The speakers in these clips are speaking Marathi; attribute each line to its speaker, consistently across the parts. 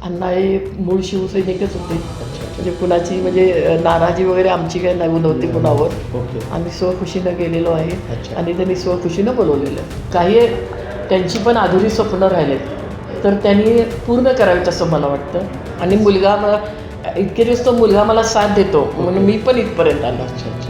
Speaker 1: अण्णा हे मूळ शिवसैनिकच होते. म्हणजे कुणाची म्हणजे नाराजी वगैरे आमची काही नव्हती कुणावर.
Speaker 2: ओके.
Speaker 1: आम्ही स्वखुशीनं गेलेलो आहे
Speaker 2: अच्छा.
Speaker 1: आणि त्यांनी स्वखुशीनं बोलवलेलं. काही त्यांची पण अधुरी स्वप्न राहिलेत तर त्यांनी पूर्ण करावीत असं मला वाटतं. आणि मुलगा मला इतके दिवस तो मुलगा मला साथ देतो म्हणून मी पण इथपर्यंत आलो.
Speaker 2: अच्छा अच्छा.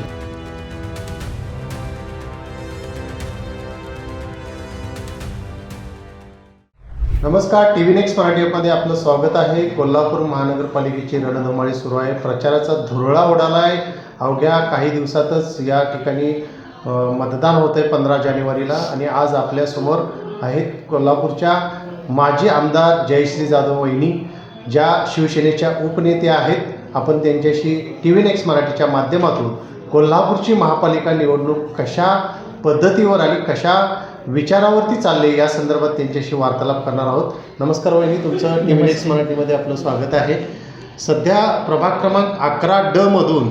Speaker 2: नमस्कार, टी व्ही नेक्स्ट मराठीमध्ये आपलं स्वागत आहे. कोल्हापूर महानगरपालिकेची रणधुमाळी सुरू आहे. प्रचाराचा धुरळा उडाला आहे. अवघ्या काही दिवसातच या ठिकाणी मतदान होतं आहे 15 जानेवारीला. आणि आज आपल्यासमोर आहेत कोल्हापूरच्या माजी आमदार जयश्री जाधव वहिनी, ज्या शिवसेनेच्या उपनेत्या आहेत. आपण त्यांच्याशी टी व्ही नेक्स्ट मराठीच्या माध्यमातून कोल्हापूरची महापालिका निवडणूक कशा पद्धतीवर आणि कशा विचारावरती चालले या संदर्भात त्यांच्याशी वार्तालाप करणार आहोत. नमस्कार वहिनी, तुमचं टी व्ही नेक्स्ट मराठीमध्ये आपलं स्वागत आहे. सध्या प्रभाग क्रमांक 11D मधून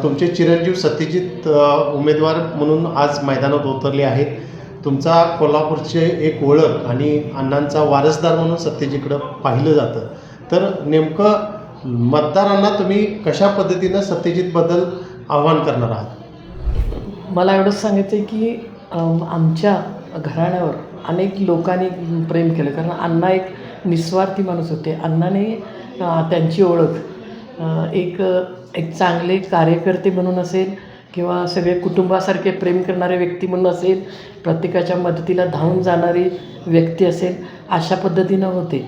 Speaker 2: तुमचे चिरंजीव सत्यजित उमेदवार म्हणून आज मैदानात उतरले आहेत. तुमचा कोल्हापूरचे एक ओळख आणि अण्णांचा वारसदार म्हणून सत्यजितकडं पाहिलं जातं. तर नेमकं मतदारांना तुम्ही कशा पद्धतीनं सत्यजितबद्दल आव्हान करणार आहात?
Speaker 1: मला एवढंच सांगायचं आहे की आमच्या घराण्यावर अनेक लोकांनी प्रेम केलं, कारण अण्णा एक निस्वार्थी माणूस होते. अण्णाने त्यांची ओळख एक चांगले कार्यकर्ते म्हणून असेल किंवा सगळे कुटुंबासारखे प्रेम करणारे व्यक्ती म्हणून असेल, प्रत्येकाच्या मदतीला धावून जाणारी व्यक्ती असेल, अशा पद्धतीनं होते.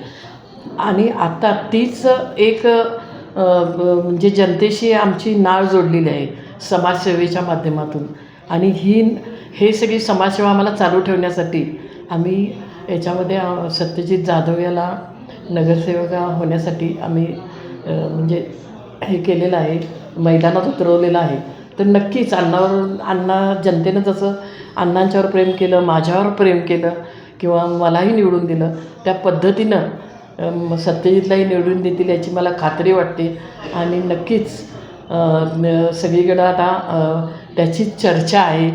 Speaker 1: आणि आता तीच एक म्हणजे जनतेशी आमची नाळ जोडलेली आहे समाजसेवेच्या माध्यमातून. आणि हे सगळी समाजसेवा आम्हाला चालू ठेवण्यासाठी आम्ही याच्यामध्ये सत्यजित जाधव याला नगरसेवक होण्यासाठी आम्ही म्हणजे हे केलेलं आहे, मैदानात उतरवलेलं आहे. तर नक्कीच अण्णा जनतेनं जसं अण्णांच्यावर प्रेम केलं, माझ्यावर प्रेम केलं किंवा मलाही निवडून दिलं, त्या पद्धतीनं सत्यजितलाही निवडून देतील याची मला खात्री वाटते. आणि नक्कीच सगळीकडं आता त्याची चर्चा आहे.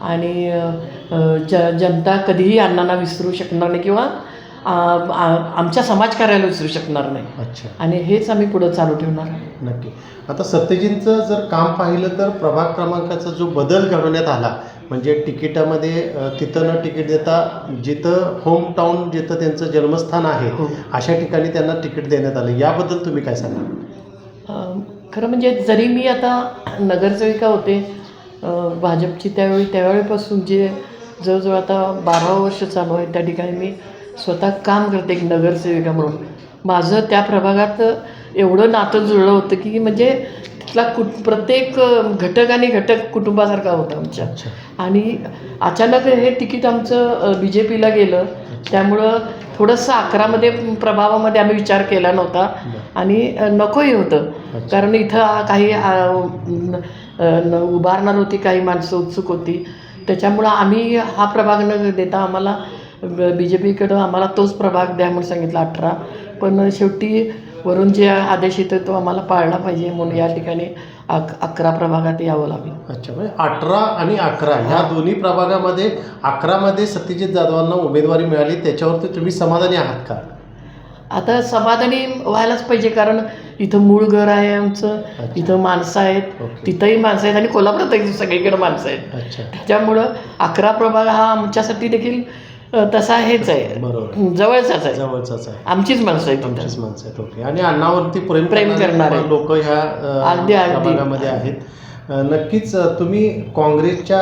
Speaker 1: आणि जनता कधीही अण्णांना विसरू शकणार नाही किंवा आमच्या समाजकार्याला विसरू शकणार नाही.
Speaker 2: अच्छा.
Speaker 1: आणि हेच आम्ही पुढं चालू ठेवणार.
Speaker 2: नक्की. आता सत्यजितचं जर काम पाहिलं तर प्रभाग क्रमांकाचा जो बदल घडवण्यात आला, म्हणजे तिकिटामध्ये तिथं न तिकीट देता जिथं होम टाऊन जिथं त्यांचं जन्मस्थान आहे अशा ठिकाणी त्यांना तिकीट देण्यात आलं, याबद्दल तुम्ही काय सांगाल?
Speaker 1: खरं म्हणजे जरी मी आता नगरसेविका होते भाजपची त्यावेळीपासून जे जवळजवळ आता 12 वर्ष चालू आहे, त्या ठिकाणी मी स्वतः काम करते एक नगरसेविका म्हणून. माझं त्या प्रभागात एवढं नातं जुळलं होतं की म्हणजे तिथला प्रत्येक घटक आणि घटक कुटुंबासारखा होता आमच्या. आणि अचानक हे तिकीट आमचं BJPला गेलं, त्यामुळं थोडंसं 11मध्ये प्रभावामध्ये आम्ही विचार केला नव्हता आणि नकोही होतं. कारण इथं काही उभारणार होती, काही माणसं उत्सुक होती. त्याच्यामुळं आम्ही हा प्रभाग न देता आम्हाला BJPकडं आम्हाला तोच प्रभाग द्या म्हणून सांगितलं 18. पण शेवटी वरून जे आदेश येतो तो आम्हाला पाळला पाहिजे म्हणून या ठिकाणी 11 प्रभागात यावं लागलं.
Speaker 2: अच्छा. म्हणजे 18 आणि 11 ह्या दोन्ही प्रभागामध्ये 11मध्ये सत्यजित जाधवांना उमेदवारी मिळाली, त्याच्यावरती तुम्ही समाधानी आहात का?
Speaker 1: आता समाधानी व्हायलाच पाहिजे, कारण इथं मूळ घर आहे आमचं, इथं माणसं आहेत, तिथंही माणसं आहेत आणि कोल्हापुरातही सगळीकडे माणसं आहेत.
Speaker 2: अच्छा.
Speaker 1: त्याच्यामुळं 11 प्रभाग हा आमच्यासाठी देखील तसा हेच आहे,
Speaker 2: बरोबर,
Speaker 1: जवळचाच आहे,
Speaker 2: जवळचाच आहे,
Speaker 1: आमचीच माणसं आहेत,
Speaker 2: आमचीच माणसं आहेत. ओके. आणि अण्णावरती प्रेम
Speaker 1: करणारे
Speaker 2: लोक ह्या प्रभागामध्ये आहेत. नक्कीच तुम्ही काँग्रेसच्या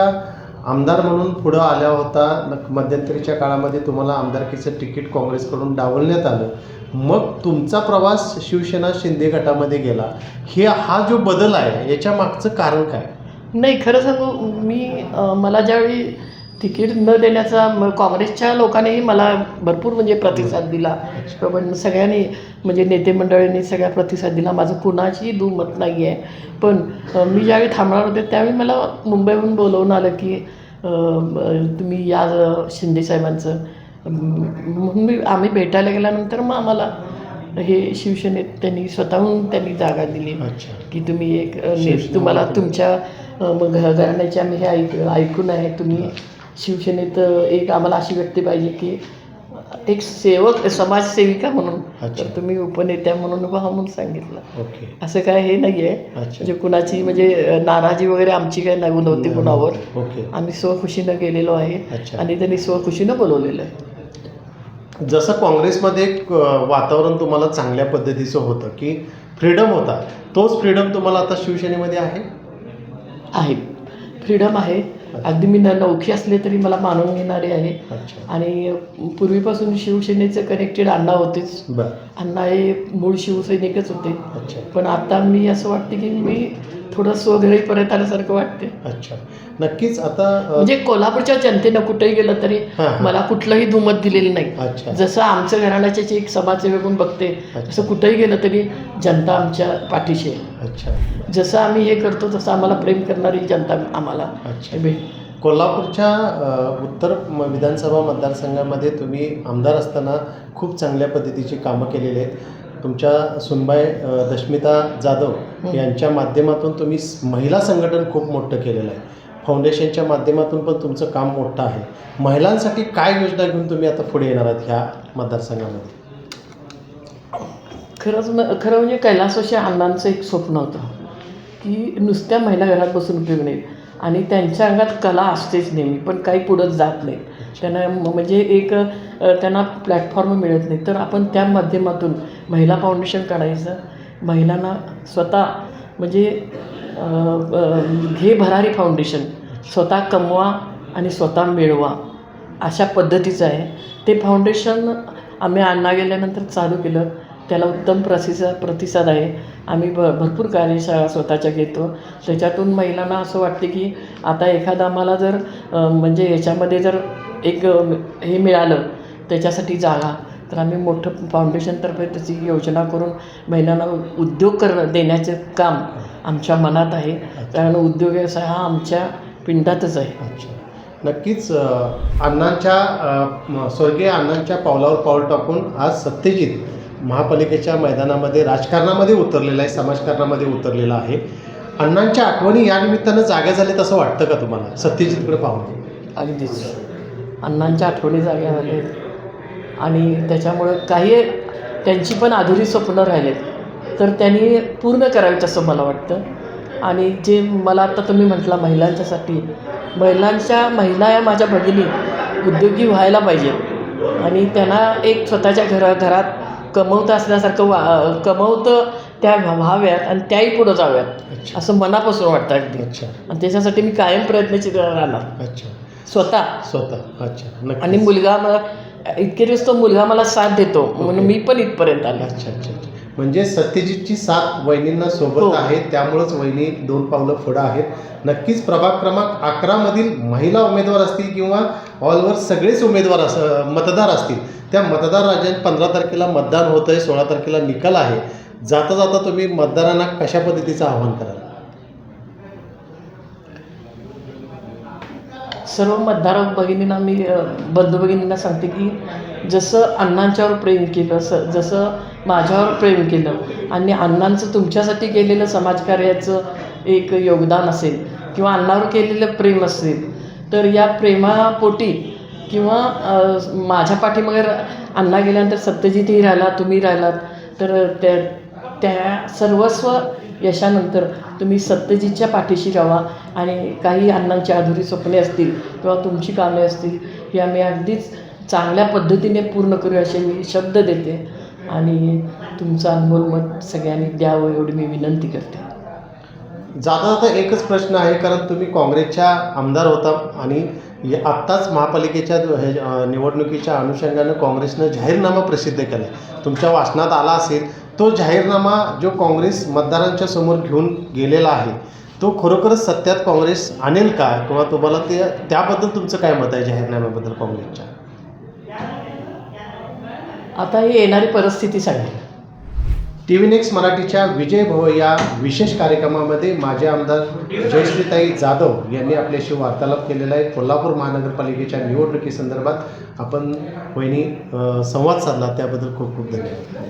Speaker 2: आमदार म्हणून पुढं आल्या होता. मध्यंतरीच्या काळामध्ये तुम्हाला आमदारकीचं तिकीट काँग्रेसकडून डावलण्यात आलं. मग तुमचा प्रवास शिवसेना शिंदे गटामध्ये गेला. हा जो बदल आहे याच्या मागचं कारण काय?
Speaker 1: नाही, खरं सांगू मी मला ज्यावेळी तिकीट न देण्याचा काँग्रेसच्या लोकांनीही मला भरपूर म्हणजे प्रतिसाद दिला. पण सगळ्यांनी म्हणजे नेते मंडळींनी सगळ्या प्रतिसाद दिला. माझं कुणाचीही दुमत नाही आहे. पण मी ज्यावेळी थांबणार होते त्यावेळी मला मुंबईहून बोलवून आलं की तुम्ही या शिंदेसाहेबांचं. म्हणून आम्ही भेटायला गेल्यानंतर मग आम्हाला हे शिवसेनेत त्यांनी स्वतःहून जागा दिली की तुम्ही एक तुम्हाला तुमच्या घराण्याचे आम्ही हे ऐकून आहे, तुम्ही शिवसेनेत एक आम्हाला अशी व्यक्ती पाहिजे की एक सेवक समाजसेविका म्हणून,
Speaker 2: अच्छा.
Speaker 1: तर तुम्ही उपनेत्या म्हणून व्हा म्हणून सांगितलं.
Speaker 2: ओके.
Speaker 1: असं काय हे नाही आहे,
Speaker 2: अच्छा.
Speaker 1: म्हणजे कुणाची म्हणजे नाराजी वगैरे आमची काय नव्हती कुणावर.
Speaker 2: ओके.
Speaker 1: आम्ही स्वखुशीनं गेलेलो आहे
Speaker 2: अच्छा.
Speaker 1: आणि त्यांनी स्वखुशीनं बोलवलेलं आहे.
Speaker 2: जसं काँग्रेसमध्ये एक वातावरण तुम्हाला चांगल्या पद्धतीचं होतं की फ्रीडम होता, तोच फ्रीडम तुम्हाला आता शिवसेनेमध्ये आहे?
Speaker 1: फ्रीडम आहे. अगदी मी नौखी असले तरी मला मानून घेणारे आहे.
Speaker 2: अच्छा.
Speaker 1: आणि पूर्वीपासून शिवसेनेचं कनेक्टेड अण्णा होतेच.
Speaker 2: बरं.
Speaker 1: अण्णा हे मूळ शिवसैनिकच होते.
Speaker 2: अच्छा.
Speaker 1: पण आता मी असं वाटते की मी थोडं स्वघरी परत आल्यासारखं वाटते.
Speaker 2: अच्छा. नक्कीच. आता
Speaker 1: म्हणजे कोल्हापूरच्या जनतेनं कुठेही गेलं तरी
Speaker 2: हां.
Speaker 1: मला कुठलंही दुमत दिलेलं नाही.
Speaker 2: अच्छा.
Speaker 1: जसं आमचं घराण्याची एक समाजसेवक म्हणून बघते,
Speaker 2: अच्छा.
Speaker 1: तसं कुठेही गेलं तरी जनता आमच्या पाठीशी आहे.
Speaker 2: अच्छा.
Speaker 1: जसं आम्ही हे करतो तसं आम्हाला प्रेम करणारी जनता आम्हाला
Speaker 2: अच्छा.
Speaker 1: भेट.
Speaker 2: कोल्हापूरच्या उत्तर विधानसभा मतदारसंघामध्ये तुम्ही आमदार असताना खूप चांगल्या पद्धतीची कामं केलेली आहेत. तुमच्या सुनबाई दशमिता जाधव यांच्या माध्यमातून तुम्ही महिला संघटन खूप मोठं केलेलं आहे. फाउंडेशनच्या माध्यमातून पण तुमचं काम मोठं आहे. महिलांसाठी काय योजना घेऊन तुम्ही आता पुढे येणार आहात ह्या मतदारसंघामध्ये?
Speaker 1: खरं म्हणजे कैलासवासी अण्णांचं एक स्वप्न होतं की नुसत्या महिला घरात बसून उपयोग नाही आणि त्यांच्या अंगात कला असतेच नेहमी, पण काही पुढं जात नाही. त्यांना म्हणजे एक त्यांना प्लॅटफॉर्म मिळत नाही. तर आपण त्या माध्यमातून महिला फाउंडेशन काढायचं, महिलांना स्वतः म्हणजे हे भरारी फाउंडेशन, स्वतः कमवा आणि स्वतः मिळवा अशा पद्धतीचं आहे ते फाउंडेशन. आम्ही अण्णा गेल्यानंतर चालू केलं, त्याला उत्तम प्रतिसाद आहे. आम्ही भरपूर कार्यशाळा स्वतःच्या घेतो. त्याच्यातून महिलांना असं वाटते की आता एखादा आम्हाला जर म्हणजे ह्याच्यामध्ये जर एक हे मिळालं त्याच्यासाठी जागा, तर आम्ही मोठं फाउंडेशनतर्फे त्याची योजना करून महिलांना उद्योग देण्याचं काम आमच्या मनात आहे. कारण उद्योग व्यवसाय हा आमच्या पिंडातच आहे.
Speaker 2: अच्छा. नक्कीच. अण्णांच्या स्वर्गीय अण्णांच्या पावलावर पाऊल टाकून आज सत्यजित महापालिकेच्या मैदानामध्ये राजकारणामध्ये उतरलेला आहे, समाजकारणामध्ये उतरलेला आहे. अण्णांच्या आठवणी या निमित्तानं जाग्या झाल्यात असं वाटतं का तुम्हाला सत्यजितकडे पाहून?
Speaker 1: अगदीच अण्णांच्या आठवणी जाग्या झाल्या आणि त्याच्यामुळं काही त्यांची पण अधुरी स्वप्नं राहिलेत तर त्यांनी पूर्ण करावीत असं मला वाटतं. आणि जे मला आता तुम्ही म्हटला महिलांच्यासाठी, महिला या माझ्या भगिनी उद्योगी व्हायला पाहिजेत आणि त्यांना एक स्वतःच्या घरात कमवतं असल्यासारखं कमवतं त्या व्हाव्यात आणि त्याही पुढं जाव्यात असं मनापासून वाटतं अगदी.
Speaker 2: अच्छा.
Speaker 1: आणि त्याच्यासाठी मी कायम प्रयत्नशील राहणार.
Speaker 2: अच्छा.
Speaker 1: स्वतः.
Speaker 2: अच्छा.
Speaker 1: आणि मुलगा मला इतके दिवस तो मुलगा मला साथ देतो म्हणून मी पण इथपर्यंत आले.
Speaker 2: अच्छा. म्हणजे सत्यजितची साथ वहिनींना सोबत आहे, त्यामुळंच वहिनी 2 पावलं पुढं आहेत. नक्कीच. प्रभाग क्रमांक 11 मधील महिला उमेदवार असतील किंवा ऑलवर सगळेच उमेदवार मतदार असतील, त्या मतदार राजांनी 15 तारखेला मतदान होतं आहे, 16 तारखेला निकाल आहे. जाता जाता तुम्ही मतदारांना कशा पद्धतीचं आवाहन कराल?
Speaker 1: सर्व मतदार भगिनींना मी बंधू भगिनींना सांगते की जसं अण्णांच्यावर प्रेम केलं, जसं माझ्यावर प्रेम केलं आणि अण्णांचं तुमच्यासाठी केलेलं समाजकार्याचं एक योगदान असेल किंवा अण्णावर केलेलं प्रेम असेल, तर या प्रेमापोटी किंवा माझ्या पाठीमागे अण्णा गेल्यानंतर सत्यजितही राहिला, तुम्ही राहिलात, तर त्या सर्वस्व यशानंतर तुम्ही सत्यजितच्या पाठीशी राहा आणि काही अण्णांची अधुरी स्वप्ने असतील किंवा तुमची कामे असतील ही आम्ही अगदीच चांगल्या पद्धतीने पूर्ण करू असे मी शब्द देते आणि तुमचं अनमोल मत सगळ्यांनी द्यावं एवढी मी विनंती करते.
Speaker 2: जाता जाता एकच प्रश्न आहे, कारण तुम्ही काँग्रेसच्या आमदार होता आणि आत्ताच महापालिकेच्या निवडणुकीच्या अनुषंगानं काँग्रेसनं जाहीरनामा प्रसिद्ध केला आहे. तुमच्या वाचनात आला असेल तो जाहीरनामा, जो काँग्रेस मतदारांच्या समोर घेऊन गेलेला आहे, तो खरोखरच सत्यात काँग्रेस आणेल का? किंवा तुम्हाला त्याबद्दल तुमचं काय मत आहे जाहीरनाम्याबद्दल काँग्रेसच्या?
Speaker 1: आता ही येणारी परिस्थिती सांगेल.
Speaker 2: TV नेक्स्ट मराठीच्या विजय भव या विशेष कार्यक्रमामध्ये माजी आमदार जयश्रीताई जाधव यांनी आपल्याशी वार्तालाप केलेला आहे. कोल्हापूर महानगरपालिकेच्या निवडणुकीसंदर्भात आपण वहिनी संवाद साधला, त्याबद्दल खूप खूप धन्यवाद.